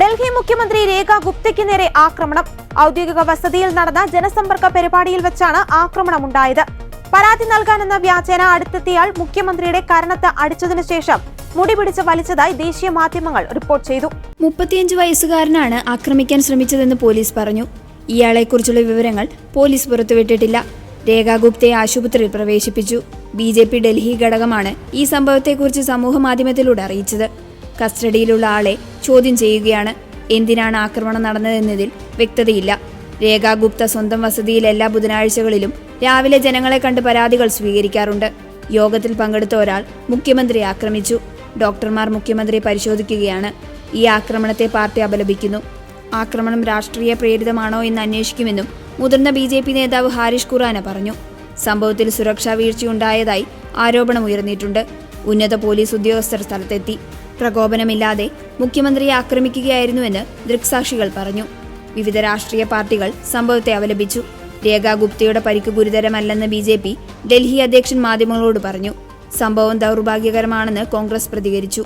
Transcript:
ഡൽഹി മുഖ്യമന്ത്രി രേഖ ഗുപ്തയ്ക്ക് നേരെ ആക്രമണം. ഔദ്യോഗിക വസതിയിൽ നടന്ന ജനസമ്പർക്ക പരിപാടിയിൽ വെച്ചാണ് ആക്രമണമുണ്ടായത്. പരാതി നൽകാനെന്ന വ്യാജേന അടുത്തെത്തിയാൽ മുഖ്യമന്ത്രിയുടെ കരണത്ത് അടിച്ചതിനു ശേഷം മുടി പിടിച്ച് വലിച്ചതായി ദേശീയ മാധ്യമങ്ങൾ റിപ്പോർട്ട് ചെയ്തു. 35 വയസ്സുകാരനാണ് ആക്രമിക്കാൻ ശ്രമിച്ചതെന്ന് പോലീസ് പറഞ്ഞു. ഇയാളെക്കുറിച്ചുള്ള വിവരങ്ങൾ പോലീസ് പുറത്തുവിട്ടിട്ടില്ല. രേഖ ഗുപ്തയെ ആശുപത്രിയിൽ പ്രവേശിപ്പിച്ചു. BJP ഡൽഹി ഘടകമാണ് ഈ സംഭവത്തെക്കുറിച്ച് സമൂഹമാധ്യമത്തിലൂടെ അറിയിച്ചത്. കസ്റ്റഡിയിലുള്ള ആളെ ചോദ്യം ചെയ്യുകയാണ്. എന്തിനാണ് ആക്രമണം നടന്നതെന്നതിൽ വ്യക്തതയില്ല. രേഖ ഗുപ്ത സ്വന്തം വസതിയിൽ എല്ലാ ബുധനാഴ്ചകളിലും രാവിലെ ജനങ്ങളെ കണ്ട് പരാതികൾ സ്വീകരിക്കാറുണ്ട്. യോഗത്തിൽ പങ്കെടുത്ത ഒരാൾ മുഖ്യമന്ത്രിയെ ആക്രമിച്ചു. ഡോക്ടർമാർ മുഖ്യമന്ത്രിയെ പരിശോധിക്കുകയാണ്. ഈ ആക്രമണത്തെ പാർട്ടി അപലപിക്കുന്നു. ആക്രമണം രാഷ്ട്രീയ പ്രേരിതമാണോ എന്ന് അന്വേഷിക്കുമെന്നും മുതിർന്ന BJP നേതാവ് ഹാരിഷ് ഖുറാന പറഞ്ഞു. സംഭവത്തിൽ സുരക്ഷാ വീഴ്ചയുണ്ടായതായി ആരോപണമുയർന്നിട്ടുണ്ട്. ഉന്നത പോലീസ് ഉദ്യോഗസ്ഥർ സ്ഥലത്തെത്തി. പ്രകോപനമില്ലാതെ മുഖ്യമന്ത്രിയെ ആക്രമിക്കുകയായിരുന്നുവെന്ന് ദൃക്സാക്ഷികൾ പറഞ്ഞു. വിവിധ രാഷ്ട്രീയ പാർട്ടികൾ സംഭവത്തെ അപലപിച്ചു. രേഖ ഗുപ്തയുടെ പരിക്ക് ഗുരുതരമല്ലെന്ന് BJP ഡൽഹി അധ്യക്ഷൻ മാധ്യമങ്ങളോട് പറഞ്ഞു. സംഭവം ദൗർഭാഗ്യകരമാണെന്ന് കോൺഗ്രസ് പ്രതികരിച്ചു.